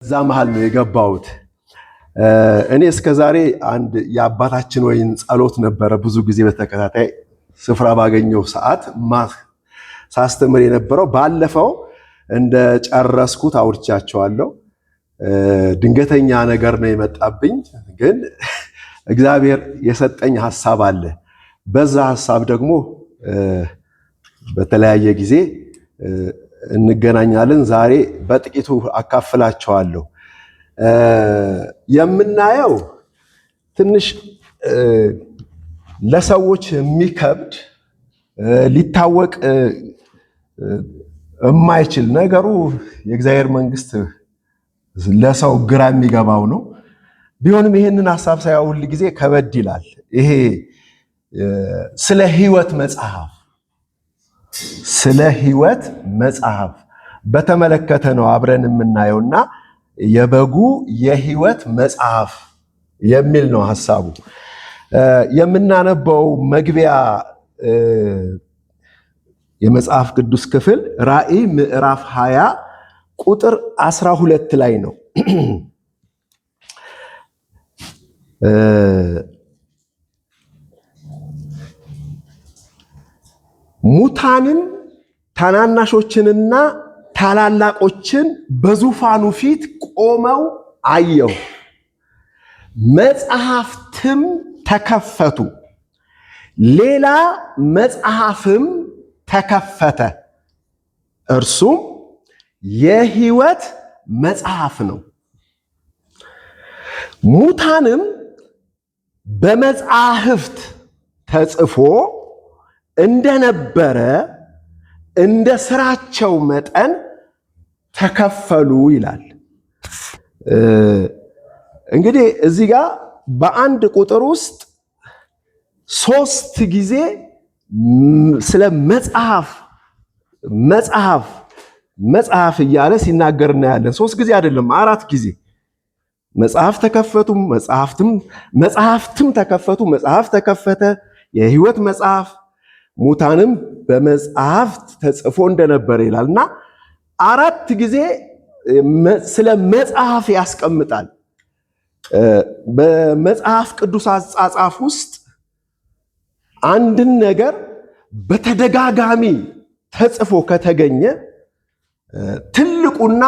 እዛ መሃል ነው የገባሁት። እኔ እስከዛሬ አንድ የአባታችን ወይን ጸሎት ነበረ ብዙ ጊዜ በተከታታይ ስፍራ ባገኘው ሰዓት ሳስተምር የነበረው። ባለፈው እንደ ጨረስኩት አውርቻቸዋለሁ። ድንገተኛ ነገር ነው የመጣብኝ፣ ግን እግዚአብሔር የሰጠኝ ሐሳብ አለ። በዛ ሐሳብ ደግሞ በተለያየ ጊዜ እንገናኛለን። ዛሬ በጥቂቱ አካፍላቸዋለሁ። የምናየው ትንሽ ለሰዎች የሚከብድ ሊታወቅ የማይችል ነገሩ የእግዚአብሔር መንግስት ለሰው ግራ የሚገባው ነው። ቢሆንም ይህንን ሐሳብ ሳይሆን ሁል ጊዜ ከበድ ይላል። ይሄ ስለ ሕይወት መጽሐፍ በተመለከተ ነው አብረን የምናየውና የበጉ የሕይወት መጽሐፍ የሚል ነው ሐሳቡ። የምናነበው መግቢያ የመጽሐፍ ቅዱስ ክፍል ራእይ ምዕራፍ 20 ቁጥር 12 ላይ ነው። ሙታንን ታናናሾችንና ታላላቆችን በዙፋኑ ፊት ቆመው አየሁ፣ መጽሐፍትም ተከፈቱ፣ ሌላ መጽሐፍም ተከፈተ፣ እርሱም የሕይወት መጽሐፍ ነው። ሙታንም በመጻሕፍት ተጽፎ እንደነበረ እንደ ስራቸው መጠን ተከፈሉ ይላል። እንግዲህ እዚህ ጋር በአንድ ቁጥር ውስጥ 3 ጊዜ ስለ መጽሐፍ እያለ ሲናገር እናያለን። 3 ጊዜ አይደለም 4 ጊዜ መጽሐፍ ተከፈቱ፣ መጽሐፍትም ተከፈቱ፣ መጽሐፍ ተከፈተ፣ የሕይወት መጽሐፍ፣ ሙታንም በመጽሐፍት ተጽፎ እንደነበረ ይላልና 4 ጊዜ ስለ መጽሐፍ ያስቀምጣል። በመጽሐፍ ቅዱስ አጻጻፍ ውስጥ አንድን ነገር በተደጋጋሚ ተጽፎ ከተገኘ ትልቁና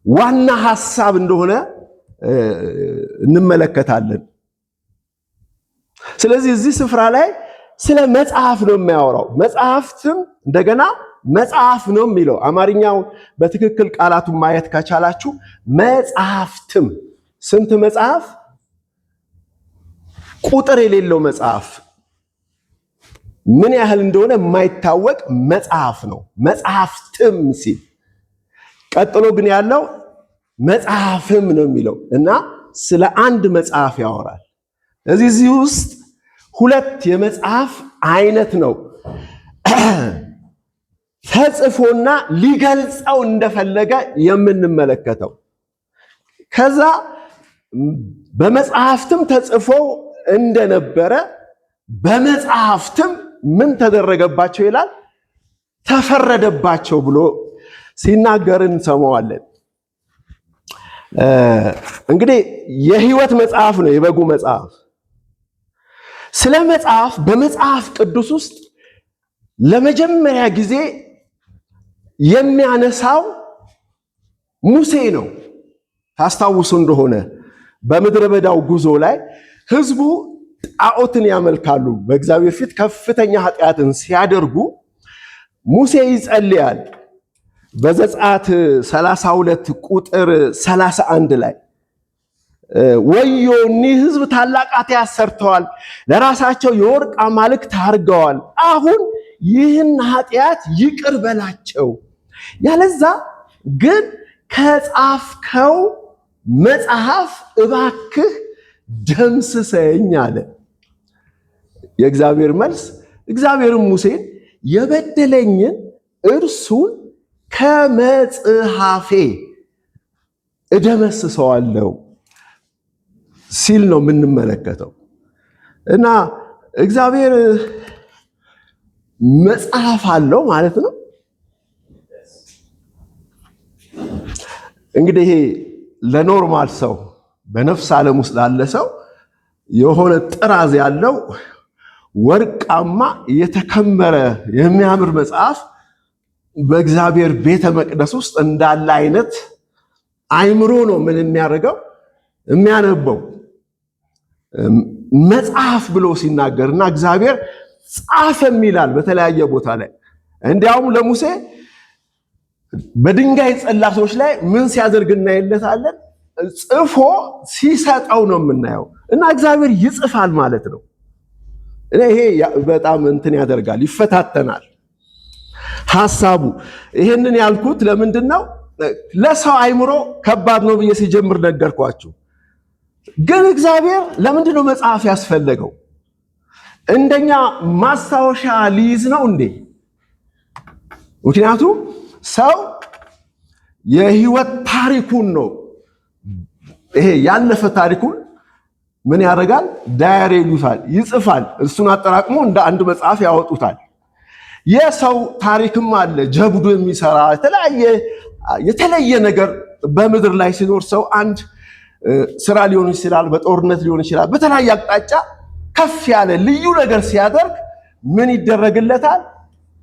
ዋና ሐሳብ እንደሆነ እንመለከታለን። ስለዚህ እዚህ ስፍራ ላይ ስለ መጽሐፍ ነው የሚያወራው። መጽሐፍትም እንደገና መጽሐፍ ነው የሚለው። አማርኛው በትክክል ቃላቱን ማየት ከቻላችሁ መጽሐፍትም፣ ስንት መጽሐፍ? ቁጥር የሌለው መጽሐፍ፣ ምን ያህል እንደሆነ የማይታወቅ መጽሐፍ ነው መጽሐፍትም ሲል። ቀጥሎ ግን ያለው መጽሐፍም ነው የሚለው እና ስለ አንድ መጽሐፍ ያወራል። እዚህ ውስጥ 2 የመጽሐፍ አይነት ነው ተጽፎና ሊገልጸው እንደፈለገ የምንመለከተው። ከዛ በመጽሐፍትም ተጽፎ እንደነበረ በመጽሐፍትም ምን ተደረገባቸው ይላል? ተፈረደባቸው ብሎ ሲናገር እንሰማዋለን። እንግዲህ የሕይወት መጽሐፍ ነው የበጉ መጽሐፍ። ስለ መጽሐፍ በመጽሐፍ ቅዱስ ውስጥ ለመጀመሪያ ጊዜ የሚያነሳው ሙሴ ነው። ታስታውሱ እንደሆነ በምድረ በዳው ጉዞ ላይ ሕዝቡ ጣዖትን ያመልካሉ። በእግዚአብሔር ፊት ከፍተኛ ኃጢአትን ሲያደርጉ ሙሴ ይጸልያል። በዘጸአት 32 ቁጥር 31 ላይ ወዮ እኒህ ሕዝብ ታላቅ ኃጢአት ሰርተዋል፣ ለራሳቸው የወርቅ አማልክት አድርገዋል፣ አሁን ይህን ኃጢአት ይቅር በላቸው፣ ያለዛ ግን ከጻፍከው መጽሐፍ እባክህ ደምስሰኝ አለ። የእግዚአብሔር መልስ፣ እግዚአብሔርም ሙሴን የበደለኝን እርሱን ከመጽሐፌ እደመስሰዋለሁ ሲል ነው የምንመለከተው። እና እግዚአብሔር መጽሐፍ አለው ማለት ነው። እንግዲህ ይሄ ለኖርማል ሰው በነፍስ ዓለም ውስጥ ላለ ሰው የሆነ ጥራዝ ያለው ወርቃማ የተከመረ የሚያምር መጽሐፍ በእግዚአብሔር ቤተ መቅደስ ውስጥ እንዳለ አይነት አይምሮ ነው ምን የሚያደርገው የሚያነበው መጽሐፍ ብሎ ሲናገርና እግዚአብሔር ጻፈም ይላል በተለያየ ቦታ ላይ። እንዲያውም ለሙሴ በድንጋይ ጽላቶች ላይ ምን ሲያደርግ እናይለታለን? ጽፎ ሲሰጠው ነው የምናየው። እና እግዚአብሔር ይጽፋል ማለት ነው። ይሄ በጣም እንትን ያደርጋል፣ ይፈታተናል ሐሳቡ። ይሄንን ያልኩት ለምንድን ነው? ለሰው አይምሮ ከባድ ነው ብዬ ሲጀምር ነገርኳችሁ። ግን እግዚአብሔር ለምንድን ነው መጽሐፍ ያስፈለገው? እንደኛ ማስታወሻ ሊይዝ ነው እንዴ? ምክንያቱም ሰው የህይወት ታሪኩን ነው ይሄ ያለፈ ታሪኩን ምን ያደርጋል? ዳይሪ ይሉታል፣ ይጽፋል። እሱን አጠራቅሞ እንደ አንድ መጽሐፍ ያወጡታል። የሰው ታሪክም አለ፣ ጀብዱ የሚሰራ የተለየ ነገር በምድር ላይ ሲኖር ሰው አንድ ስራ ሊሆን ይችላል፣ በጦርነት ሊሆን ይችላል፣ በተለያየ አቅጣጫ ከፍ ያለ ልዩ ነገር ሲያደርግ ምን ይደረግለታል?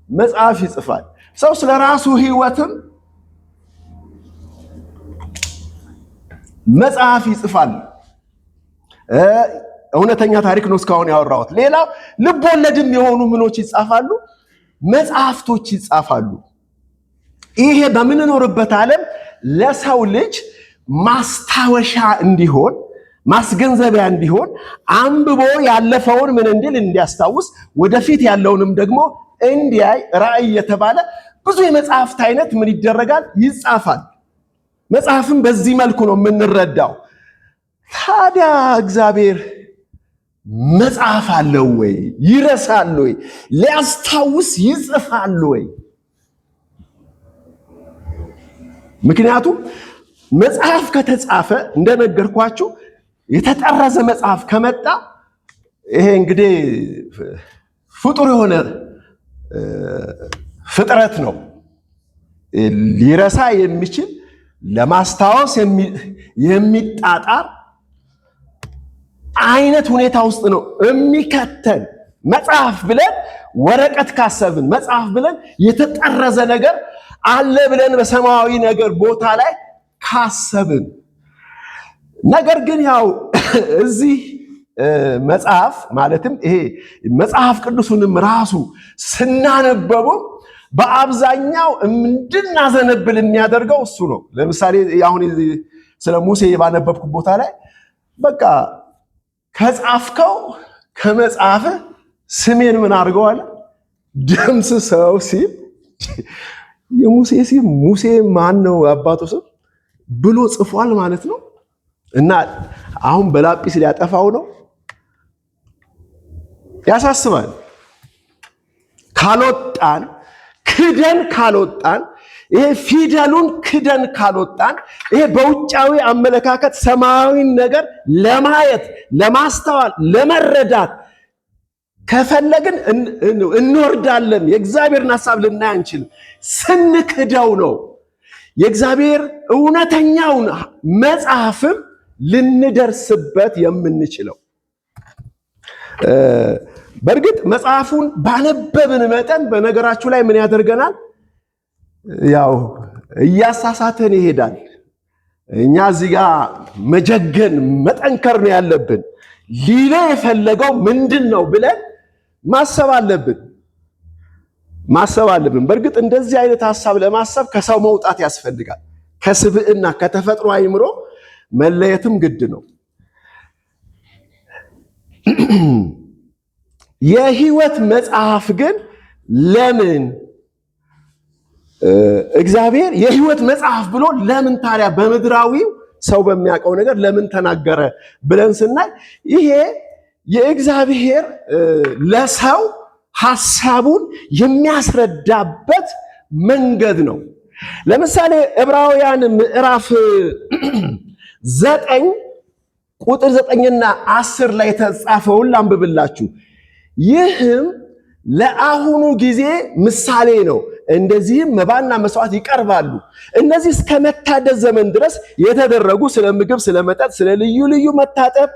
መጽሐፍ ይጽፋል። ሰው ስለ ራሱ ህይወትም መጽሐፍ ይጽፋል። እውነተኛ ታሪክ ነው እስካሁን ያወራሁት። ሌላው ልብ ወለድም የሆኑ ምኖች ይጻፋሉ፣ መጽሐፍቶች ይጻፋሉ። ይሄ በምንኖርበት ዓለም ለሰው ልጅ ማስታወሻ እንዲሆን፣ ማስገንዘቢያ እንዲሆን፣ አንብቦ ያለፈውን ምን እንዲል እንዲያስታውስ፣ ወደፊት ያለውንም ደግሞ እንዲያይ ራእይ የተባለ ብዙ የመጽሐፍት አይነት ምን ይደረጋል? ይጻፋል። መጽሐፍም በዚህ መልኩ ነው የምንረዳው። ታዲያ እግዚአብሔር መጽሐፍ አለው ወይ? ይረሳል ወይ? ሊያስታውስ ይጽፋል ወይ? ምክንያቱም መጽሐፍ ከተጻፈ እንደነገርኳችሁ የተጠረዘ መጽሐፍ ከመጣ ይሄ እንግዲህ ፍጡር የሆነ ፍጥረት ነው። ሊረሳ የሚችል ለማስታወስ የሚጣጣር አይነት ሁኔታ ውስጥ ነው የሚከተን። መጽሐፍ ብለን ወረቀት ካሰብን፣ መጽሐፍ ብለን የተጠረዘ ነገር አለ ብለን በሰማያዊ ነገር ቦታ ላይ ካሰብን፣ ነገር ግን ያው እዚህ መጽሐፍ ማለትም ይሄ መጽሐፍ ቅዱስንም ራሱ ስናነበበው በአብዛኛው እንድናዘነብል የሚያደርገው እሱ ነው። ለምሳሌ አሁን ስለ ሙሴ ባነበብኩት ቦታ ላይ በቃ ከጻፍከው ከመጽሐፍ ስሜን ምን አድርገዋል? ደምስሰው ሲል የሙሴ ሲል ሙሴ ማን ነው አባቱ ስም ብሎ ጽፏል ማለት ነው። እና አሁን በላጲስ ሊያጠፋው ነው። ያሳስባል። ካልወጣን ክደን ካልወጣን፣ ይሄ ፊደሉን ክደን ካልወጣን፣ ይሄ በውጫዊ አመለካከት ሰማያዊን ነገር ለማየት፣ ለማስተዋል፣ ለመረዳት ከፈለግን እንወርዳለን። የእግዚአብሔርን ሐሳብ ልናይ አንችልም። ስንክደው ነው የእግዚአብሔር እውነተኛውን መጽሐፍም ልንደርስበት የምንችለው። በእርግጥ መጽሐፉን ባነበብን መጠን በነገራችሁ ላይ ምን ያደርገናል? ያው እያሳሳተን ይሄዳል። እኛ እዚህ ጋር መጀገን መጠንከር ነው ያለብን። ሊለ የፈለገው ምንድን ነው ብለን ማሰብ አለብን። በእርግጥ እንደዚህ አይነት ሐሳብ ለማሰብ ከሰው መውጣት ያስፈልጋል። ከስብዕና ከተፈጥሮ አይምሮ መለየትም ግድ ነው። የህይወት መጽሐፍ ግን ለምን እግዚአብሔር የህይወት መጽሐፍ ብሎ ለምን ታዲያ በምድራዊው ሰው በሚያውቀው ነገር ለምን ተናገረ ብለን ስናይ ይሄ የእግዚአብሔር ለሰው ሐሳቡን የሚያስረዳበት መንገድ ነው። ለምሳሌ ዕብራውያን ምዕራፍ 9 ቁጥር 9 እና 10 ላይ የተጻፈውን ላንብብላችሁ። ይህም ለአሁኑ ጊዜ ምሳሌ ነው። እንደዚህም መባና መስዋዕት ይቀርባሉ። እነዚህ እስከ መታደስ ዘመን ድረስ የተደረጉ ስለ ምግብ፣ ስለ መጠጥ፣ ስለ ልዩ ልዩ መታጠብ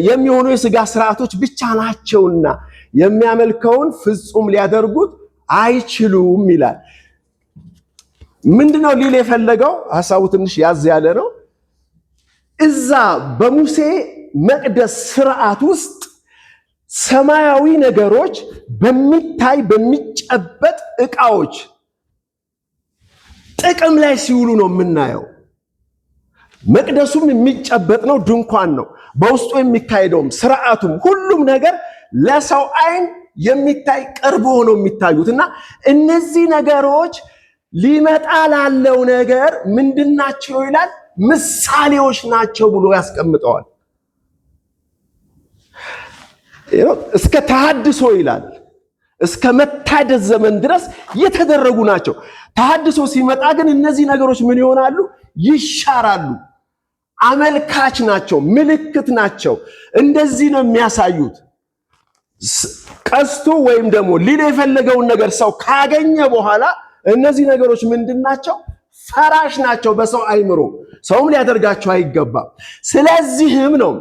የሚሆኑ የሥጋ ስርዓቶች ብቻ ናቸውና የሚያመልከውን ፍጹም ሊያደርጉት አይችሉም ይላል። ምንድነው ሊል የፈለገው? ሐሳቡ ትንሽ ያዝ ያለ ነው። እዛ በሙሴ መቅደስ ስርዓት ውስጥ ሰማያዊ ነገሮች በሚታይ በሚጨበጥ ዕቃዎች ጥቅም ላይ ሲውሉ ነው የምናየው። መቅደሱም የሚጨበጥ ነው፣ ድንኳን ነው። በውስጡ የሚካሄደውም ስርዓቱም ሁሉም ነገር ለሰው አይን የሚታይ ቅርብ ሆነው የሚታዩት እና እነዚህ ነገሮች ሊመጣ ላለው ነገር ምንድናቸው ይላል? ምሳሌዎች ናቸው ብሎ ያስቀምጠዋል። እስከ ተሐድሶ ይላል፣ እስከ መታደስ ዘመን ድረስ የተደረጉ ናቸው። ተሐድሶ ሲመጣ ግን እነዚህ ነገሮች ምን ይሆናሉ? ይሻራሉ። አመልካች ናቸው፣ ምልክት ናቸው። እንደዚህ ነው የሚያሳዩት። ቀስቱ ወይም ደግሞ ሊል የፈለገውን ነገር ሰው ካገኘ በኋላ እነዚህ ነገሮች ምንድናቸው? ፈራሽ ናቸው በሰው አይምሮ። ሰውም ሊያደርጋቸው አይገባም። ስለዚህም ነው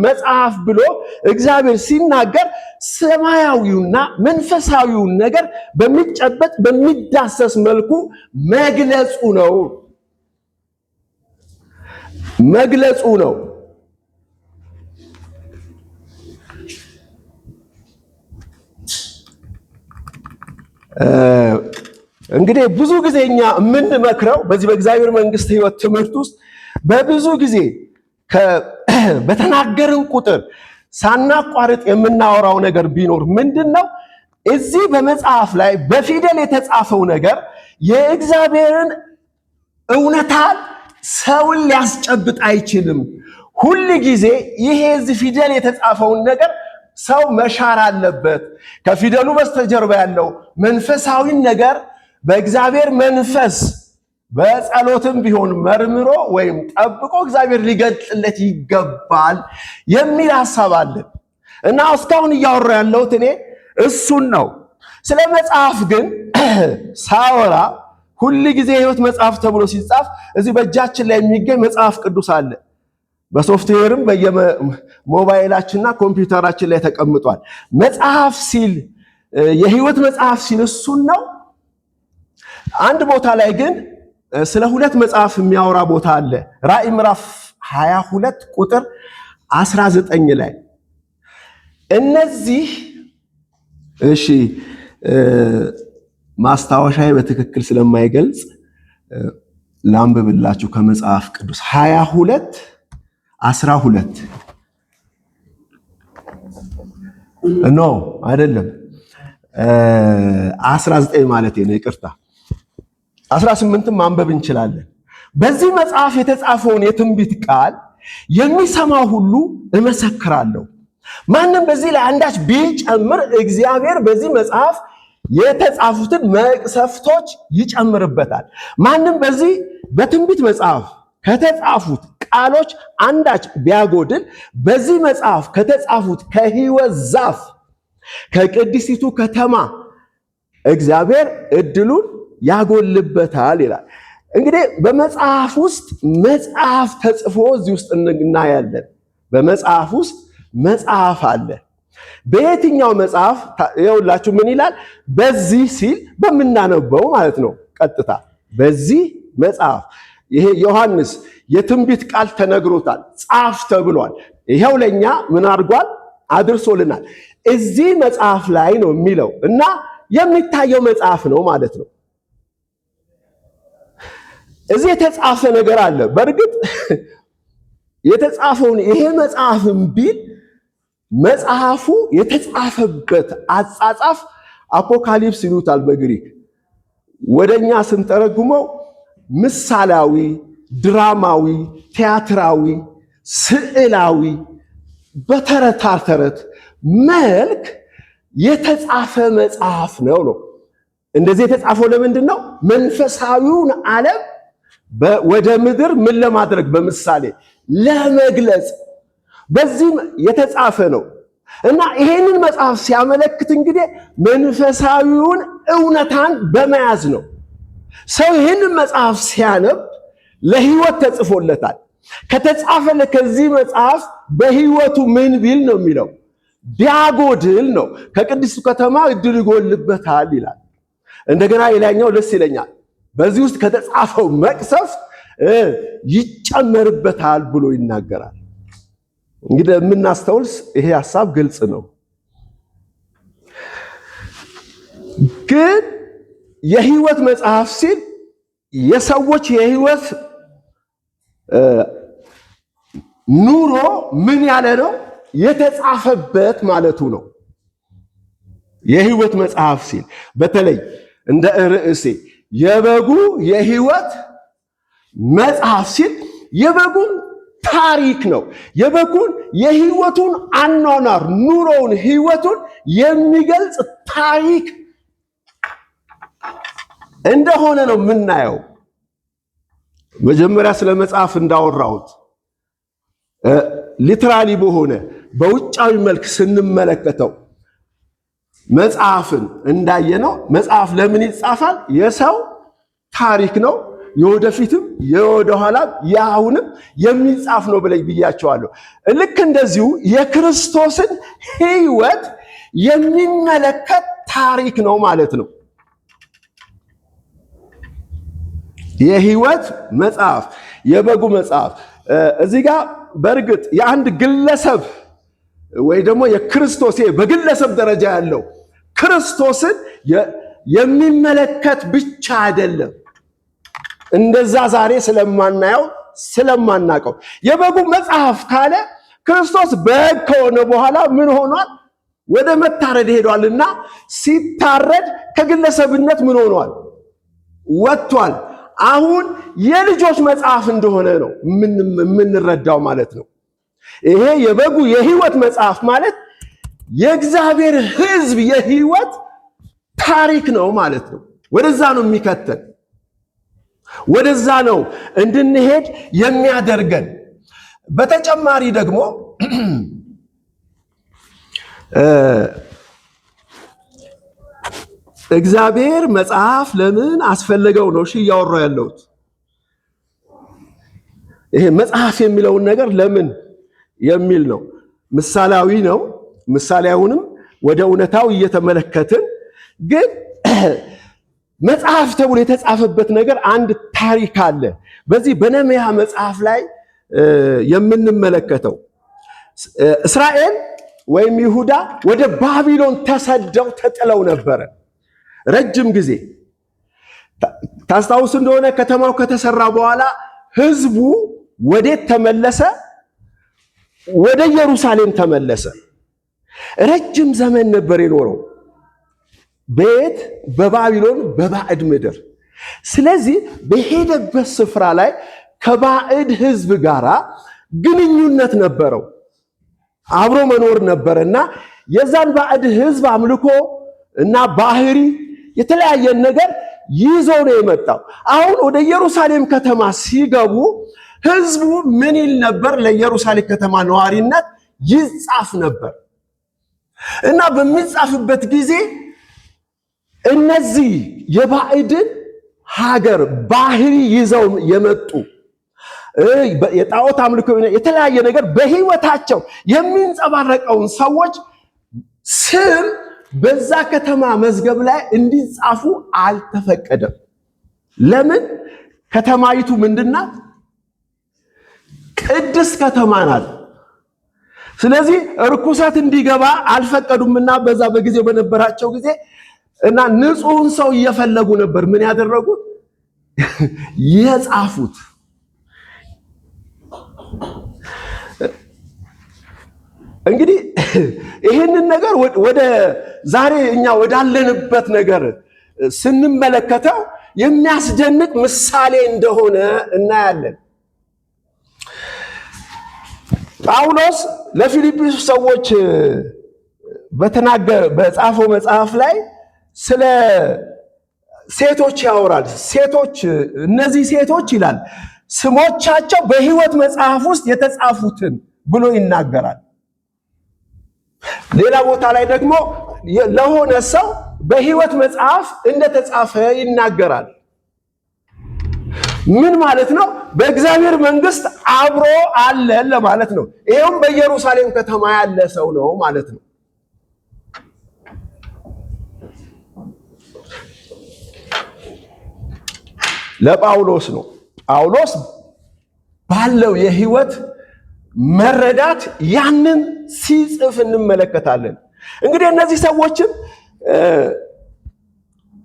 መጽሐፍ ብሎ እግዚአብሔር ሲናገር ሰማያዊውና መንፈሳዊውን ነገር በሚጨበጥ በሚዳሰስ መልኩ መግለጹ ነው። እንግዲህ ብዙ ጊዜ እኛ የምንመክረው በዚህ በእግዚአብሔር መንግስት ህይወት ትምህርት ውስጥ በብዙ ጊዜ በተናገርን ቁጥር ሳናቋርጥ የምናወራው ነገር ቢኖር ምንድነው? እዚህ በመጽሐፍ ላይ በፊደል የተጻፈው ነገር የእግዚአብሔርን እውነታ ሰውን ሊያስጨብጥ አይችልም። ሁል ጊዜ ይሄ እዚህ ፊደል የተጻፈውን ነገር ሰው መሻር አለበት። ከፊደሉ በስተጀርባ ያለው መንፈሳዊን ነገር በእግዚአብሔር መንፈስ በጸሎትም ቢሆን መርምሮ ወይም ጠብቆ እግዚአብሔር ሊገልጥለት ይገባል የሚል ሐሳብ አለ እና እስካሁን እያወራ ያለሁት እኔ እሱን ነው። ስለ መጽሐፍ ግን ሳወራ ሁል ጊዜ የህይወት መጽሐፍ ተብሎ ሲጻፍ እዚህ በእጃችን ላይ የሚገኝ መጽሐፍ ቅዱስ አለ። በሶፍትዌርም በየሞባይላችንና ኮምፒውተራችን ላይ ተቀምጧል። መጽሐፍ ሲል የህይወት መጽሐፍ ሲል እሱን ነው። አንድ ቦታ ላይ ግን ስለ ሁለት መጽሐፍ የሚያወራ ቦታ አለ። ራዕይ ምዕራፍ 22 ቁጥር 19 ላይ እነዚህ ማስታወሻዬ በትክክል ስለማይገልጽ ላንብብላችሁ ከመጽሐፍ ቅዱስ 22 12 ኖ አይደለም 19 ማለት ነው፣ ይቅርታ 18ም ማንበብ እንችላለን። በዚህ መጽሐፍ የተጻፈውን የትንቢት ቃል የሚሰማው ሁሉ እመሰክራለሁ። ማንም በዚህ ላይ አንዳች ቢጨምር እግዚአብሔር በዚህ መጽሐፍ የተጻፉትን መቅሰፍቶች ይጨምርበታል። ማንም በዚህ በትንቢት መጽሐፍ ከተጻፉት ቃሎች አንዳች ቢያጎድል በዚህ መጽሐፍ ከተጻፉት ከሕይወት ዛፍ ከቅድስቲቱ ከተማ እግዚአብሔር ዕድሉን ያጎልበታል ይላል። እንግዲህ በመጽሐፍ ውስጥ መጽሐፍ ተጽፎ እዚህ ውስጥ እናያለን። በመጽሐፍ ውስጥ መጽሐፍ አለ። በየትኛው መጽሐፍ ይኸውላችሁ ምን ይላል? በዚህ ሲል በምናነበው ማለት ነው። ቀጥታ በዚህ መጽሐፍ ይሄ ዮሐንስ የትንቢት ቃል ተነግሮታል፣ ጻፍ ተብሏል። ይሄው ለኛ ምን አድርጓል? አድርሶልናል። እዚህ መጽሐፍ ላይ ነው የሚለው እና የሚታየው መጽሐፍ ነው ማለት ነው። እዚህ የተጻፈ ነገር አለ። በእርግጥ የተጻፈውን ይሄ መጽሐፍም ቢል መጽሐፉ የተጻፈበት አጻጻፍ አፖካሊፕስ ይሉታል በግሪክ። ወደኛ ስንተረጉመው ምሳሌያዊ፣ ድራማዊ፣ ቲያትራዊ፣ ስዕላዊ በተረት መልክ የተጻፈ መጽሐፍ ነው። እንደዚህ የተጻፈው ለምንድን ነው? መንፈሳዊውን ዓለም ወደ ምድር ምን ለማድረግ? በምሳሌ ለመግለጽ በዚህም የተጻፈ ነው። እና ይሄንን መጽሐፍ ሲያመለክት እንግዲህ መንፈሳዊውን እውነታን በመያዝ ነው። ሰው ይሄንን መጽሐፍ ሲያነብ ለህይወት ተጽፎለታል። ከተጻፈለት ከዚህ መጽሐፍ በህይወቱ ምን ቢል ነው የሚለው? ቢያጎድል ነው። ከቅድስቱ ከተማ እድል ይጎልበታል ይላል። እንደገና ሌላኛው ደስ ይለኛል። በዚህ ውስጥ ከተጻፈው መቅሰፍት ይጨመርበታል ብሎ ይናገራል። እንግዲህ የምናስተውል ይሄ ሐሳብ ግልጽ ነው። ግን የህይወት መጽሐፍ ሲል የሰዎች የህይወት ኑሮ ምን ያለ ነው የተጻፈበት ማለቱ ነው። የህይወት መጽሐፍ ሲል በተለይ እንደ ርዕሴ የበጉ የህይወት መጽሐፍ ሲል የበጉን ታሪክ ነው። የበጉን የህይወቱን አኗኗር ኑሮውን ህይወቱን የሚገልጽ ታሪክ እንደሆነ ነው የምናየው። መጀመሪያ ስለ መጽሐፍ እንዳወራሁት ሊትራሊ በሆነ በውጫዊ መልክ ስንመለከተው መጽሐፍን እንዳየነው መጽሐፍ ለምን ይጻፋል? የሰው ታሪክ ነው። የወደፊትም የወደኋላም የአሁንም የሚጻፍ ነው ብለኝ ብያቸዋለሁ። ልክ እንደዚሁ የክርስቶስን ህይወት የሚመለከት ታሪክ ነው ማለት ነው። የህይወት መጽሐፍ የበጉ መጽሐፍ እዚህ ጋር በእርግጥ የአንድ ግለሰብ ወይ ደግሞ የክርስቶስ በግለሰብ ደረጃ ያለው ክርስቶስን የሚመለከት ብቻ አይደለም። እንደዛ ዛሬ ስለማናየው ስለማናቀው የበጉ መጽሐፍ ካለ ክርስቶስ በግ ከሆነ በኋላ ምን ሆኗል? ወደ መታረድ ሄዷልና ሲታረድ ከግለሰብነት ምን ሆኗል? ወጥቷል። አሁን የልጆች መጽሐፍ እንደሆነ ነው የምንረዳው ማለት ነው። ይሄ የበጉ የህይወት መጽሐፍ ማለት የእግዚአብሔር ሕዝብ የህይወት ታሪክ ነው ማለት ነው። ወደዛ ነው የሚከተል፣ ወደዛ ነው እንድንሄድ የሚያደርገን። በተጨማሪ ደግሞ እግዚአብሔር መጽሐፍ ለምን አስፈለገው ነው እያወራሁ ያለሁት። ይሄ መጽሐፍ የሚለውን ነገር ለምን የሚል ነው። ምሳሌያዊ ነው። ምሳሌያውንም ወደ እውነታው እየተመለከትን ግን መጽሐፍ ተብሎ የተጻፈበት ነገር አንድ ታሪክ አለ። በዚህ በነህምያ መጽሐፍ ላይ የምንመለከተው እስራኤል ወይም ይሁዳ ወደ ባቢሎን ተሰደው ተጥለው ነበረ ረጅም ጊዜ። ታስታውስ እንደሆነ ከተማው ከተሰራ በኋላ ህዝቡ ወዴት ተመለሰ? ወደ ኢየሩሳሌም ተመለሰ። ረጅም ዘመን ነበር የኖረው ቤት በባቢሎን በባዕድ ምድር። ስለዚህ በሄደበት ስፍራ ላይ ከባዕድ ህዝብ ጋር ግንኙነት ነበረው፣ አብሮ መኖር ነበርና የዛን ባዕድ ህዝብ አምልኮ እና ባህሪ የተለያየ ነገር ይዞ ነው የመጣው። አሁን ወደ ኢየሩሳሌም ከተማ ሲገቡ ህዝቡ ምን ይል ነበር? ለኢየሩሳሌም ከተማ ነዋሪነት ይጻፍ ነበር እና በሚጻፍበት ጊዜ እነዚህ የባዕድን ሀገር ባህሪ ይዘው የመጡ የጣዖት አምልኮ የተለያየ ነገር በህይወታቸው የሚንጸባረቀውን ሰዎች ስም በዛ ከተማ መዝገብ ላይ እንዲጻፉ አልተፈቀደም። ለምን? ከተማይቱ ምንድናት? ቅድስት ከተማ ናት። ስለዚህ ርኩሰት እንዲገባ አልፈቀዱምና በዛ በጊዜው በነበራቸው ጊዜ እና ንጹህን ሰው እየፈለጉ ነበር ምን ያደረጉት? የጻፉት። እንግዲህ ይህንን ነገር ወደ ዛሬ እኛ ወዳለንበት ነገር ስንመለከተው የሚያስደንቅ ምሳሌ እንደሆነ እናያለን። ጳውሎስ ለፊልጵስ ሰዎች በጻፈው መጽሐፍ ላይ ስለ ሴቶች ያወራል። ሴቶች እነዚህ ሴቶች ይላል ስሞቻቸው በሕይወት መጽሐፍ ውስጥ የተጻፉትን ብሎ ይናገራል። ሌላ ቦታ ላይ ደግሞ ለሆነ ሰው በሕይወት መጽሐፍ እንደተጻፈ ይናገራል። ምን ማለት ነው? በእግዚአብሔር መንግስት አብሮ አለ ለማለት ነው። ይሄውም በኢየሩሳሌም ከተማ ያለ ሰው ነው ማለት ነው። ለጳውሎስ ነው። ጳውሎስ ባለው የሕይወት መረዳት ያንን ሲጽፍ እንመለከታለን። እንግዲህ እነዚህ ሰዎችም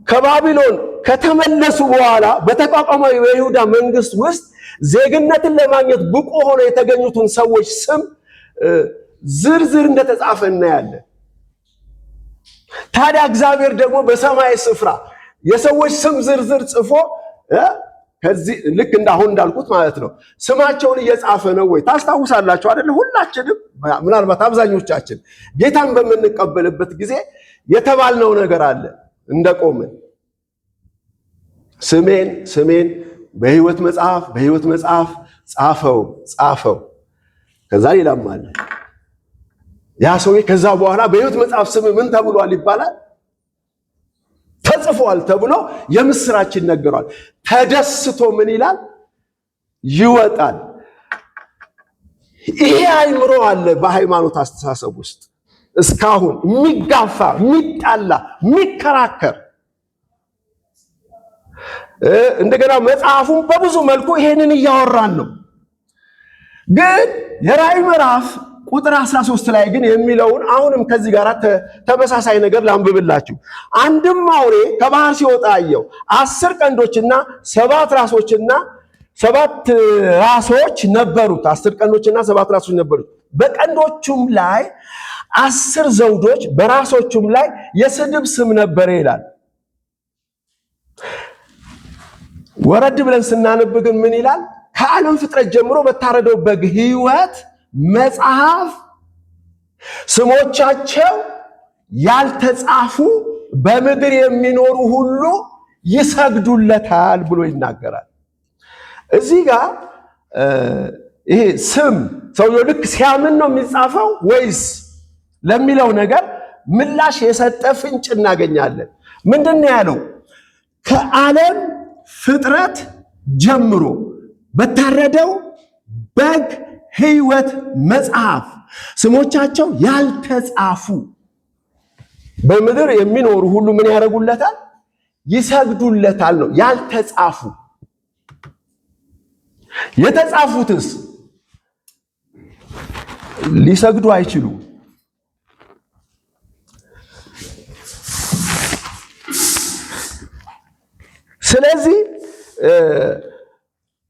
ከባቢሎን ከተመለሱ በኋላ በተቋቋመው የይሁዳ መንግስት ውስጥ ዜግነትን ለማግኘት ብቁ ሆነው የተገኙትን ሰዎች ስም ዝርዝር እንደተጻፈ እናያለን። ታዲያ እግዚአብሔር ደግሞ በሰማይ ስፍራ የሰዎች ስም ዝርዝር ጽፎ ከዚህ ልክ እንዳሁን እንዳልኩት ማለት ነው ስማቸውን እየጻፈ ነው ወይ? ታስታውሳላችሁ አይደል? ሁላችንም ምናልባት አብዛኞቻችን ጌታን በምንቀበልበት ጊዜ የተባልነው ነገር አለ። እንደቆምን ስሜን በሕይወት መጽሐፍ ጻፈው። ከዛ ሌላም አለ። ያ ሰውዬ ከዛ በኋላ በሕይወት መጽሐፍ ስም ምን ተብሏል ይባላል? ተጽፏል ተብሎ የምስራች ይነገራል። ተደስቶ ምን ይላል? ይወጣል። ይሄ አይምሮ አለ በሃይማኖት አስተሳሰብ ውስጥ እስካሁን የሚጋፋ፣ የሚጣላ፣ የሚከራከር እንደገና መጽሐፉን በብዙ መልኩ ይሄንን እያወራን ነው። ግን የራእይ ምዕራፍ ቁጥር 13 ላይ ግን የሚለውን አሁንም ከዚህ ጋር ተመሳሳይ ነገር ላንብብላችሁ። አንድም አውሬ ከባህር ሲወጣ አየሁ። 10 ቀንዶችና 7 ራሶችና 7 ራሶች ነበሩት። 10 ቀንዶችና 7 ራሶች ነበሩት። በቀንዶቹም ላይ 10 ዘውዶች፣ በራሶቹም ላይ የስድብ ስም ነበረ ይላል። ወረድ ብለን ስናነብ ግን ምን ይላል? ከዓለም ፍጥረት ጀምሮ በታረደው በግ ሕይወት መጽሐፍ ስሞቻቸው ያልተጻፉ በምድር የሚኖሩ ሁሉ ይሰግዱለታል ብሎ ይናገራል። እዚህ ጋር ይሄ ስም ሰውየው ልክ ሲያምን ነው የሚጻፈው ወይስ ለሚለው ነገር ምላሽ የሰጠ ፍንጭ እናገኛለን። ምንድን ነው ያለው? ከዓለም ፍጥረት ጀምሮ በታረደው በግ ሕይወት መጽሐፍ ስሞቻቸው ያልተጻፉ በምድር የሚኖሩ ሁሉ ምን ያደርጉለታል? ይሰግዱለታል ነው። ያልተጻፉ የተጻፉትስ ሊሰግዱ አይችሉም። ስለዚህ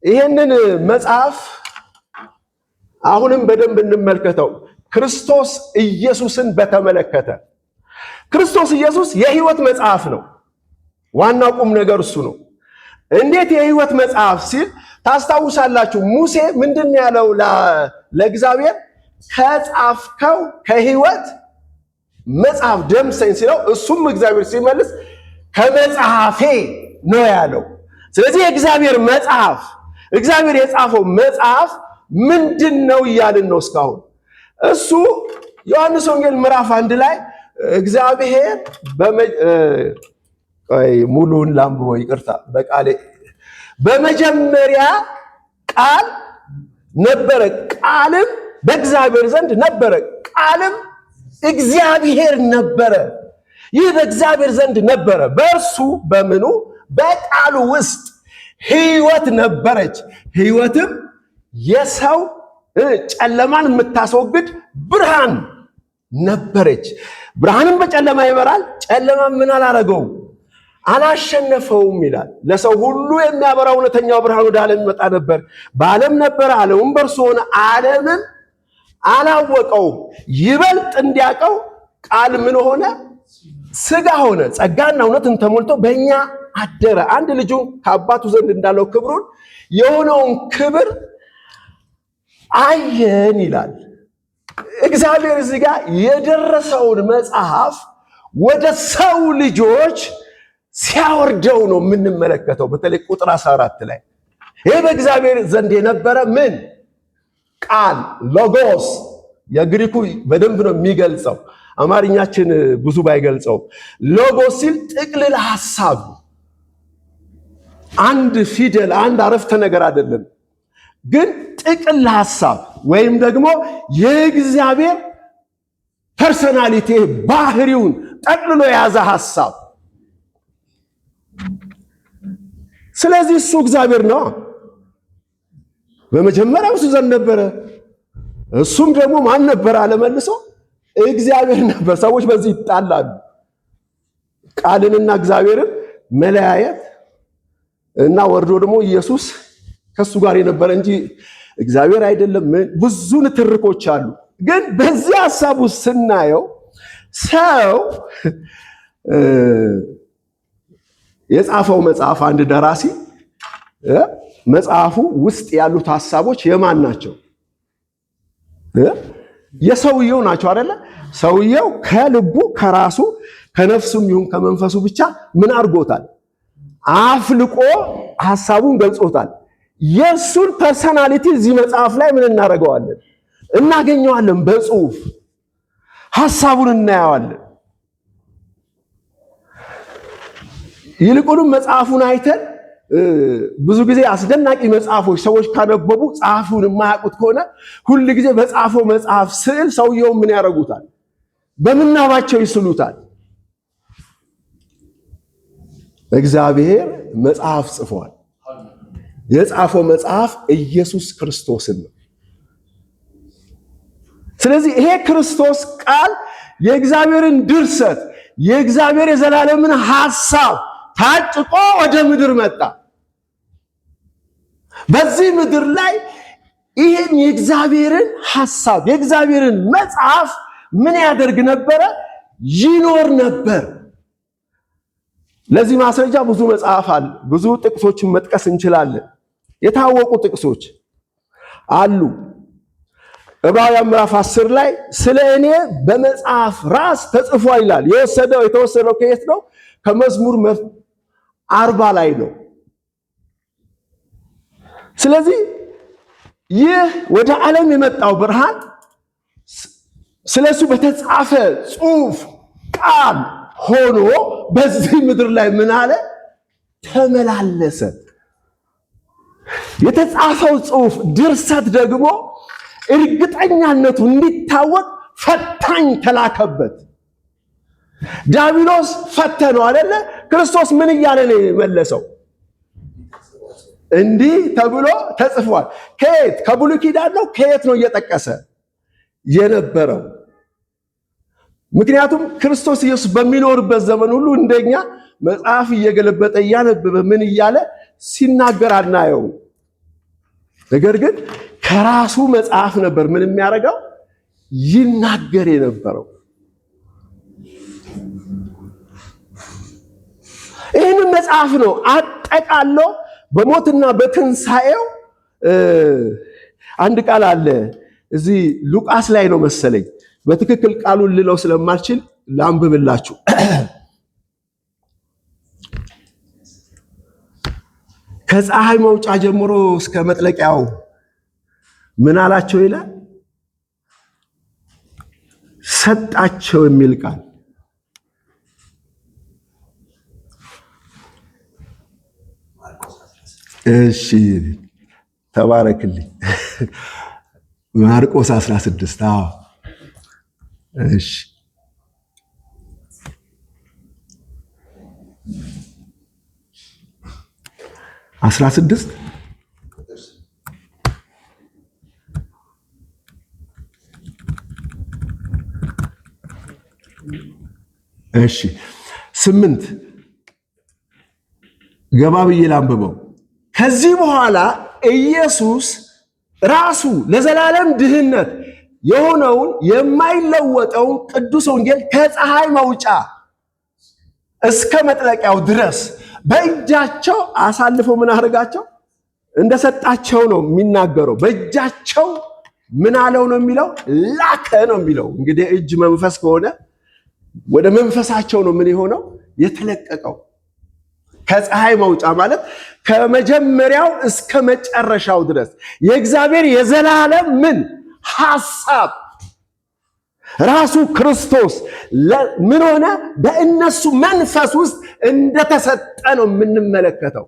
ይህንን መጽሐፍ አሁንም በደንብ እንመልከተው። ክርስቶስ ኢየሱስን በተመለከተ ክርስቶስ ኢየሱስ የሕይወት መጽሐፍ ነው። ዋናው ቁም ነገር እሱ ነው። እንዴት የሕይወት መጽሐፍ ሲል ታስታውሳላችሁ? ሙሴ ምንድን ያለው ለእግዚአብሔር? ከጻፍከው ከሕይወት መጽሐፍ ደምሰኝ ሲለው እሱም እግዚአብሔር ሲመልስ ከመጽሐፌ ነው ያለው። ስለዚህ የእግዚአብሔር መጽሐፍ እግዚአብሔር የጻፈው መጽሐፍ ምንድን ነው እያልን ነው እስካሁን። እሱ ዮሐንስ ወንጌል ምዕራፍ 1 ላይ እግዚአብሔር ሙሉን ላምብቦ ይቅርታ በቃሌ በመጀመሪያ ቃል ነበረ፣ ቃልም በእግዚአብሔር ዘንድ ነበረ፣ ቃልም እግዚአብሔር ነበረ። ይህ በእግዚአብሔር ዘንድ ነበረ፣ በእርሱ በምኑ በቃሉ ውስጥ ሕይወት ነበረች፣ ሕይወትም የሰው ጨለማን የምታስወግድ ብርሃን ነበረች። ብርሃንም በጨለማ ይበራል፣ ጨለማ ምን አላረገውም? አላሸነፈውም ይላል። ለሰው ሁሉ የሚያበራ እውነተኛው ብርሃን ወደ ዓለም ይመጣ ነበር። በዓለም ነበረ፣ ዓለሙም በእርሱ ሆነ፣ ዓለምም አላወቀውም። ይበልጥ እንዲያውቀው ቃል ምን ሆነ? ሥጋ ሆነ፣ ጸጋና እውነትን ተሞልቶ በእኛ አደረ። አንድ ልጁን ከአባቱ ዘንድ እንዳለው ክብሩን የሆነውን ክብር አየን ይላል። እግዚአብሔር እዚህ ጋር የደረሰውን መጽሐፍ ወደ ሰው ልጆች ሲያወርደው ነው የምንመለከተው። በተለይ ቁጥር 14 ላይ ይህ በእግዚአብሔር ዘንድ የነበረ ምን ቃል ሎጎስ የግሪኩ በደንብ ነው የሚገልጸው። አማርኛችን ብዙ ባይገልጸው ሎጎስ ሲል ጥቅልል ሐሳብ፣ አንድ ፊደል አንድ አረፍተ ነገር አይደለም፣ ግን ጥቅል ሐሳብ ወይም ደግሞ የእግዚአብሔር ፐርሰናሊቲ ባህሪውን ጠቅልሎ የያዘ ሐሳብ። ስለዚህ እሱ እግዚአብሔር ነው። በመጀመሪያው እሱ ዘንድ ነበረ፣ እሱም ደግሞ ማን ነበር አለ መልሶ እግዚአብሔር ነበር። ሰዎች በዚህ ይጣላሉ። ቃልንና እግዚአብሔርን መለያየት እና ወርዶ ደግሞ ኢየሱስ ከሱ ጋር የነበረ እንጂ እግዚአብሔር አይደለም። ብዙ ንትርኮች አሉ። ግን በዚህ ሐሳብ ውስጥ ስናየው ሰው የጻፈው መጽሐፍ አንድ ደራሲ መጽሐፉ ውስጥ ያሉት ሐሳቦች የማን ናቸው? የሰውየው ናቸው አይደለ? ሰውየው ከልቡ ከራሱ ከነፍሱም ይሁን ከመንፈሱ ብቻ ምን አድርጎታል? አፍልቆ ሐሳቡን ገልጾታል። የእሱን ፐርሰናሊቲ እዚህ መጽሐፍ ላይ ምን እናደርገዋለን? እናገኘዋለን። በጽሁፍ ሐሳቡን እናየዋለን። ይልቁንም መጽሐፉን አይተን ብዙ ጊዜ አስደናቂ መጽሐፎች ሰዎች ካነበቡ ጸሐፊውን የማያውቁት ከሆነ ሁል ጊዜ በጻፈው መጽሐፍ ስዕል ሰውየውን ምን ያደርጉታል? በምናባቸው ይስሉታል። እግዚአብሔር መጽሐፍ ጽፏል። የጻፈው መጽሐፍ ኢየሱስ ክርስቶስን ነው። ስለዚህ ይሄ ክርስቶስ ቃል የእግዚአብሔርን ድርሰት የእግዚአብሔር የዘላለምን ሐሳብ ታጭቆ ወደ ምድር መጣ። በዚህ ምድር ላይ ይሄን የእግዚአብሔርን ሐሳብ የእግዚአብሔርን መጽሐፍ ምን ያደርግ ነበረ? ይኖር ነበር። ለዚህ ማስረጃ ብዙ መጽሐፍ አለ። ብዙ ጥቅሶችን መጥቀስ እንችላለን። የታወቁ ጥቅሶች አሉ። ዕብራውያን ምዕራፍ 10 ላይ ስለ እኔ በመጽሐፍ ራስ ተጽፏል ይላል። የተወሰደው ከየት ነው? ከመዝሙር 40 ላይ ነው። ስለዚህ ይህ ወደ ዓለም የመጣው ብርሃን ስለሱ በተጻፈ ጽሑፍ ቃል ሆኖ በዚህ ምድር ላይ ምን አለ? ተመላለሰ። የተጻፈው ጽሑፍ ድርሰት ደግሞ እርግጠኛነቱ እንዲታወቅ ፈታኝ ተላከበት። ዲያብሎስ ፈተነው አይደለ? ክርስቶስ ምን እያለ ነው የመለሰው? እንዲህ ተብሎ ተጽፏል። ከየት? ከብሉይ ኪዳን ነው? ከየት ነው እየጠቀሰ የነበረው? ምክንያቱም ክርስቶስ ኢየሱስ በሚኖርበት ዘመን ሁሉ እንደኛ መጽሐፍ እየገለበጠ እያነበበ ምን እያለ ሲናገር አናየው። ነገር ግን ከራሱ መጽሐፍ ነበር ምን የሚያደርገው? ይናገር የነበረው። ይህንን መጽሐፍ ነው አጠቃሎ በሞትና በትንሣኤው አንድ ቃል አለ እዚህ ሉቃስ ላይ ነው መሰለኝ። በትክክል ቃሉን ልለው ስለማልችል ላንብብላችሁ። ከፀሐይ መውጫ ጀምሮ እስከ መጥለቂያው ምን አላቸው ይላል? ሰጣቸው የሚል ቃል። እሺ ተባረክልኝ። ማርቆስ 16 አዎ እሺ 16 እሺ 8 ገባ ብዬ ላንብበው። ከዚህ በኋላ ኢየሱስ ራሱ ለዘላለም ድህነት የሆነውን የማይለወጠውን ቅዱስ ወንጌል ከፀሐይ መውጫ እስከ መጥለቂያው ድረስ በእጃቸው አሳልፎ ምን አደረጋቸው? እንደሰጣቸው ነው የሚናገረው። በእጃቸው ምን አለው ነው የሚለው? ላከ ነው የሚለው። እንግዲህ እጅ መንፈስ ከሆነ ወደ መንፈሳቸው ነው ምን የሆነው? የተለቀቀው። ከፀሐይ መውጫ ማለት ከመጀመሪያው እስከ መጨረሻው ድረስ የእግዚአብሔር የዘላለም ምን ሐሳብ ራሱ ክርስቶስ ምን ሆነ? በእነሱ መንፈስ ውስጥ እንደተሰጠ ነው የምንመለከተው።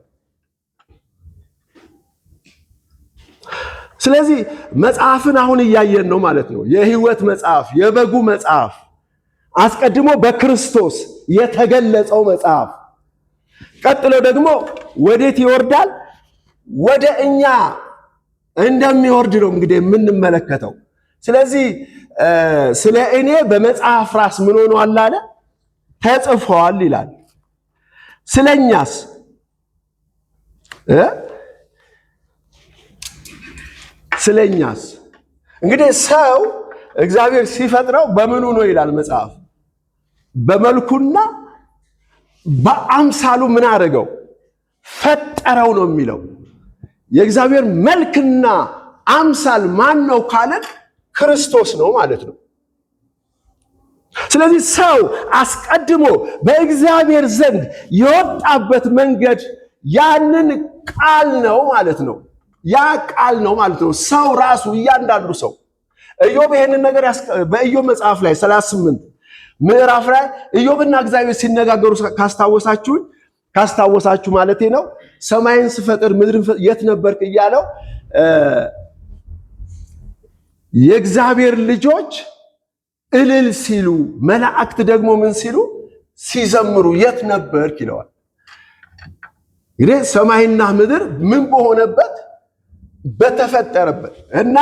ስለዚህ መጽሐፍን አሁን እያየን ነው ማለት ነው። የሕይወት መጽሐፍ፣ የበጉ መጽሐፍ፣ አስቀድሞ በክርስቶስ የተገለጸው መጽሐፍ፣ ቀጥሎ ደግሞ ወዴት ይወርዳል? ወደ እኛ እንደሚወርድ ነው እንግዲህ የምንመለከተው። ስለዚህ ስለ እኔ በመጽሐፍ ራስ ምን ሆኗል አለ? ተጽፏል ይላል። ስለኛስ ስለኛስ እንግዲህ ሰው እግዚአብሔር ሲፈጥረው በምኑ ነው ይላል መጽሐፍ? በመልኩና በአምሳሉ ምን አደረገው? ፈጠረው ነው የሚለው። የእግዚአብሔር መልክና አምሳል ማን ነው ካለን ክርስቶስ ነው ማለት ነው። ስለዚህ ሰው አስቀድሞ በእግዚአብሔር ዘንድ የወጣበት መንገድ ያንን ቃል ነው ማለት ነው። ያ ቃል ነው ማለት ነው። ሰው ራሱ እያንዳንዱ ሰው ኢዮብ ይሄንን ነገር በኢዮብ መጽሐፍ ላይ 38 ምዕራፍ ላይ ኢዮብና እግዚአብሔር ሲነጋገሩ ካስታወሳችሁ ማለቴ ነው። ሰማይን ስፈጥር ምድርን የት ነበርክ እያለው የእግዚአብሔር ልጆች እልል ሲሉ መላእክት ደግሞ ምን ሲሉ ሲዘምሩ የት ነበርክ ይለዋል። እንግዲህ ሰማይና ምድር ምን በሆነበት በተፈጠረበት እና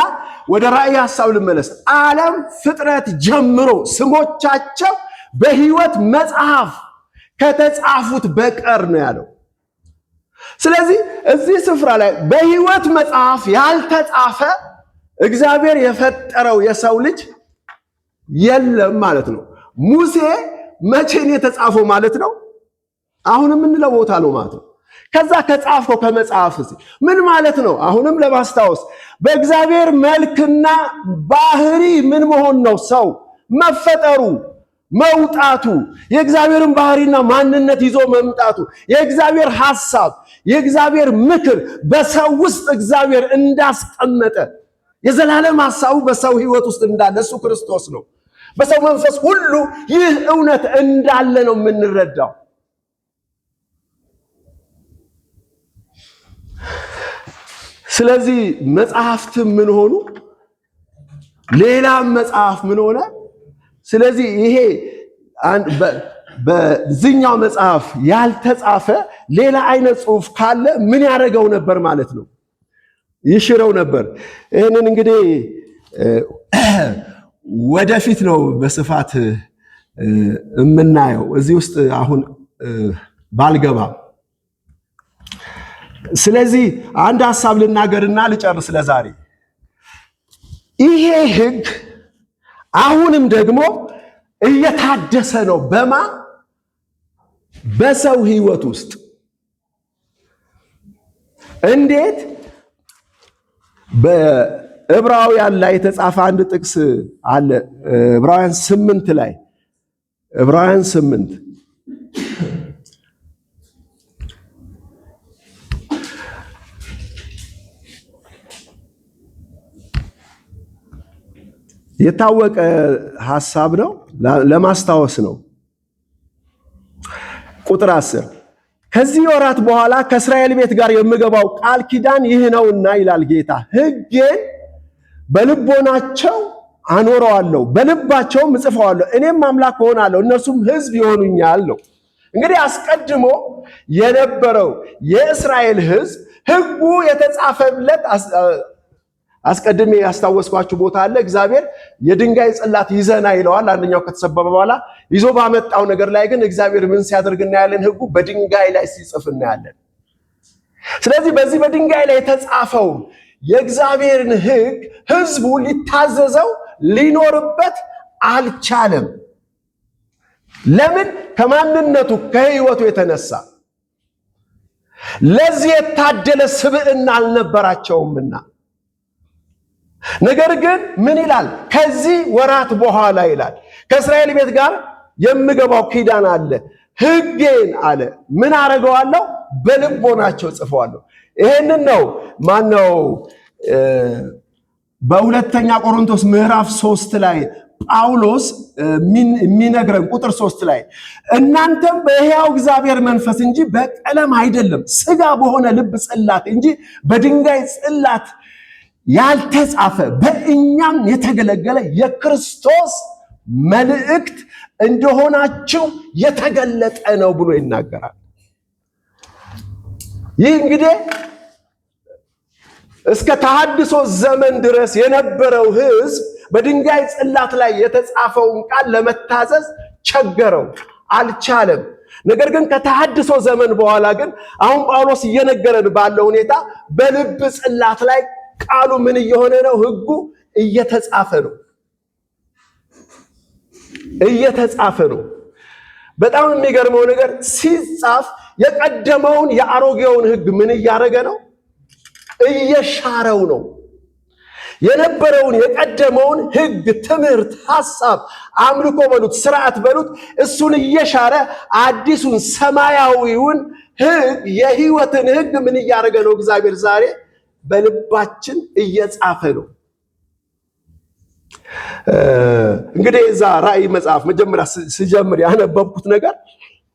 ወደ ራእይ ሐሳብ ልመለስ። ዓለም ፍጥረት ጀምሮ ስሞቻቸው በሕይወት መጽሐፍ ከተጻፉት በቀር ነው ያለው። ስለዚህ እዚህ ስፍራ ላይ በሕይወት መጽሐፍ ያልተጻፈ እግዚአብሔር የፈጠረው የሰው ልጅ የለም ማለት ነው። ሙሴ መቼ ነው የተጻፈው ማለት ነው? አሁን የምንለው ቦታ ነው ማለት ነው። ከዛ ከጻፈው ከመጽሐፍ ምን ማለት ነው? አሁንም ለማስታወስ በእግዚአብሔር መልክና ባህሪ ምን መሆን ነው? ሰው መፈጠሩ፣ መውጣቱ፣ የእግዚአብሔርን ባህሪና ማንነት ይዞ መምጣቱ፣ የእግዚአብሔር ሐሳብ፣ የእግዚአብሔር ምክር በሰው ውስጥ እግዚአብሔር እንዳስቀመጠ የዘላለም ሐሳቡ በሰው ሕይወት ውስጥ እንዳለ እሱ ክርስቶስ ነው። በሰው መንፈስ ሁሉ ይህ እውነት እንዳለ ነው የምንረዳው። ስለዚህ መጽሐፍትም ምን ሆኑ? ሌላም መጽሐፍ ምን ሆነ? ስለዚህ ይሄ በዚህኛው መጽሐፍ ያልተጻፈ ሌላ አይነት ጽሑፍ ካለ ምን ያደርገው ነበር ማለት ነው? ይሽረው ነበር። ይህንን እንግዲህ ወደፊት ነው በስፋት የምናየው፣ እዚህ ውስጥ አሁን ባልገባም። ስለዚህ አንድ ሐሳብ ልናገርና ልጨርስ ለዛሬ። ይሄ ሕግ አሁንም ደግሞ እየታደሰ ነው። በሰው ሕይወት ውስጥ እንዴት? በዕብራውያን ላይ የተጻፈ አንድ ጥቅስ አለ። ዕብራውያን 8 ላይ ዕብራውያን 8 የታወቀ ሐሳብ ነው፣ ለማስታወስ ነው። ቁጥር 10 ከዚህ ወራት በኋላ ከእስራኤል ቤት ጋር የምገባው ቃል ኪዳን ይህ ነውና ይላል ጌታ፣ ሕጌን በልቦናቸው አኖረዋለሁ፣ በልባቸውም እጽፈዋለሁ፣ እኔም አምላክ እሆናለሁ፣ እነርሱም ሕዝብ ይሆኑኛል ነው። እንግዲህ አስቀድሞ የነበረው የእስራኤል ሕዝብ ሕጉ የተጻፈለት አስቀድሜ ያስታወስኳችሁ ቦታ አለ። እግዚአብሔር የድንጋይ ጽላት ይዘና ይለዋል። አንደኛው ከተሰበረ በኋላ ይዞ ባመጣው ነገር ላይ ግን እግዚአብሔር ምን ሲያደርግ እናያለን? ሕጉ በድንጋይ ላይ ሲጽፍ እናያለን። ስለዚህ በዚህ በድንጋይ ላይ የተጻፈው የእግዚአብሔርን ሕግ ሕዝቡ ሊታዘዘው ሊኖርበት አልቻለም። ለምን? ከማንነቱ ከሕይወቱ የተነሳ ለዚህ የታደለ ስብዕና አልነበራቸውምና። ነገር ግን ምን ይላል? ከዚህ ወራት በኋላ ይላል ከእስራኤል ቤት ጋር የምገባው ኪዳን አለ፣ ሕጌን አለ ምን አረገዋለሁ? በልቦናቸው ጽፈዋለሁ። ይሄንን ነው ማነው በሁለተኛ ቆሮንቶስ ምዕራፍ 3 ላይ ጳውሎስ የሚነግረን ቁጥር 3 ላይ እናንተም በሕያው እግዚአብሔር መንፈስ እንጂ በቀለም አይደለም ሥጋ በሆነ ልብ ጽላት እንጂ በድንጋይ ጽላት ያልተጻፈ በእኛም የተገለገለ የክርስቶስ መልእክት እንደሆናችሁ የተገለጠ ነው ብሎ ይናገራል። ይህ እንግዲህ እስከ ተሐድሶ ዘመን ድረስ የነበረው ሕዝብ በድንጋይ ጽላት ላይ የተጻፈውን ቃል ለመታዘዝ ቸገረው፣ አልቻለም። ነገር ግን ከተሐድሶ ዘመን በኋላ ግን አሁን ጳውሎስ እየነገረን ባለው ሁኔታ በልብ ጽላት ላይ ቃሉ ምን እየሆነ ነው? ሕጉ እየተጻፈ ነው፣ እየተጻፈ ነው። በጣም የሚገርመው ነገር ሲጻፍ የቀደመውን የአሮጌውን ሕግ ምን እያደረገ ነው? እየሻረው ነው። የነበረውን የቀደመውን ሕግ፣ ትምህርት፣ ሐሳብ፣ አምልኮ በሉት፣ ስርዓት በሉት እሱን እየሻረ አዲሱን ሰማያዊውን ሕግ የሕይወትን ሕግ ምን እያደረገ ነው? እግዚአብሔር ዛሬ በልባችን እየጻፈ ነው። እንግዲህ እዛ ራእይ መጽሐፍ መጀመሪያ ሲጀምር ያነበብኩት ነገር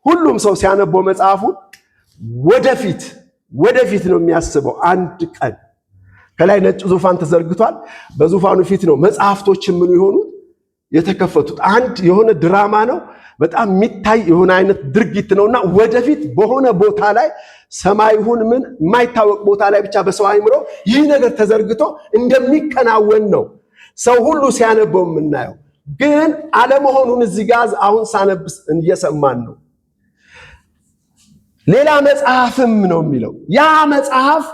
ሁሉም ሰው ሲያነበው መጽሐፉን ወደፊት ነው የሚያስበው። አንድ ቀን ከላይ ነጭ ዙፋን ተዘርግቷል። በዙፋኑ ፊት ነው መጽሐፍቶች ምን ይሆኑት የተከፈቱት። አንድ የሆነ ድራማ ነው፣ በጣም የሚታይ የሆነ አይነት ድርጊት ነውና ወደፊት በሆነ ቦታ ላይ ሰማይ ይሁን ምን የማይታወቅ ቦታ ላይ ብቻ በሰው አይምሮ ይህ ነገር ተዘርግቶ እንደሚከናወን ነው ሰው ሁሉ ሲያነበው የምናየው። ግን አለመሆኑን እዚህ ጋር አሁን ሳነብስ እየሰማን ነው። ሌላ መጽሐፍም ነው የሚለው። ያ መጽሐፍ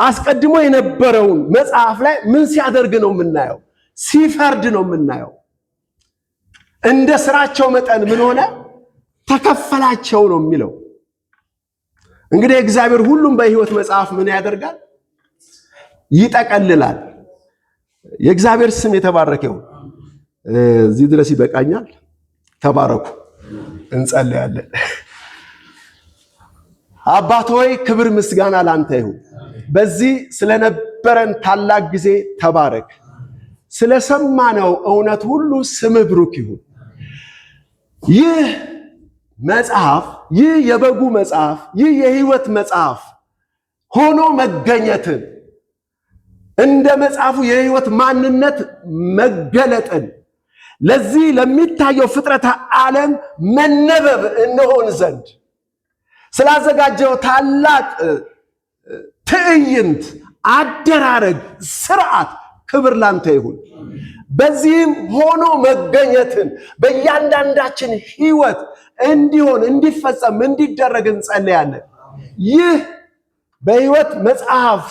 አስቀድሞ የነበረውን መጽሐፍ ላይ ምን ሲያደርግ ነው የምናየው? ሲፈርድ ነው የምናየው። እንደ ስራቸው መጠን ምን ሆነ? ተከፈላቸው ነው የሚለው። እንግዲህ እግዚአብሔር ሁሉም በሕይወት መጽሐፍ ምን ያደርጋል? ይጠቀልላል። የእግዚአብሔር ስም የተባረከ ይሁን። እዚህ ድረስ ይበቃኛል። ተባረኩ። እንጸልያለን። አባት ሆይ ክብር ምስጋና ላንተ ይሁን። በዚህ ስለነበረን ታላቅ ጊዜ ተባረክ። ስለሰማነው እውነት ሁሉ ስምህ ብሩክ ይሁን። ይህ መጽሐፍ፣ ይህ የበጉ መጽሐፍ፣ ይህ የሕይወት መጽሐፍ ሆኖ መገኘትን እንደ መጽሐፉ የሕይወት ማንነት መገለጥን ለዚህ ለሚታየው ፍጥረተ ዓለም መነበብ እንሆን ዘንድ ስላዘጋጀው ታላቅ ትዕይንት፣ አደራረግ፣ ስርዓት ክብር ላንተ ይሁን። በዚህም ሆኖ መገኘትን በእያንዳንዳችን ሕይወት እንዲሆን፣ እንዲፈጸም፣ እንዲደረግ እንጸልያለን። ይህ በሕይወት መጽሐፍ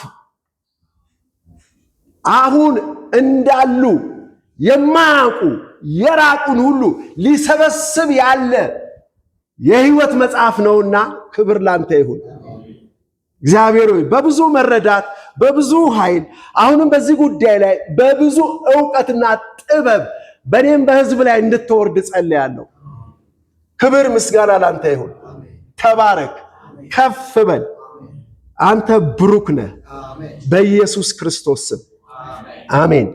አሁን እንዳሉ የማያውቁ የራቁን ሁሉ ሊሰበስብ ያለ የሕይወት መጽሐፍ ነውና ክብር ላንተ ይሁን። እግዚአብሔር ሆይ በብዙ መረዳት በብዙ ኃይል አሁንም በዚህ ጉዳይ ላይ በብዙ ዕውቀትና ጥበብ በእኔም በሕዝብ ላይ እንድትወርድ ጸልያለሁ። ክብር ምስጋና ላንተ ይሁን። ተባረክ፣ ከፍ በል። አንተ ብሩክ ነህ። በኢየሱስ ክርስቶስ ስም አሜን።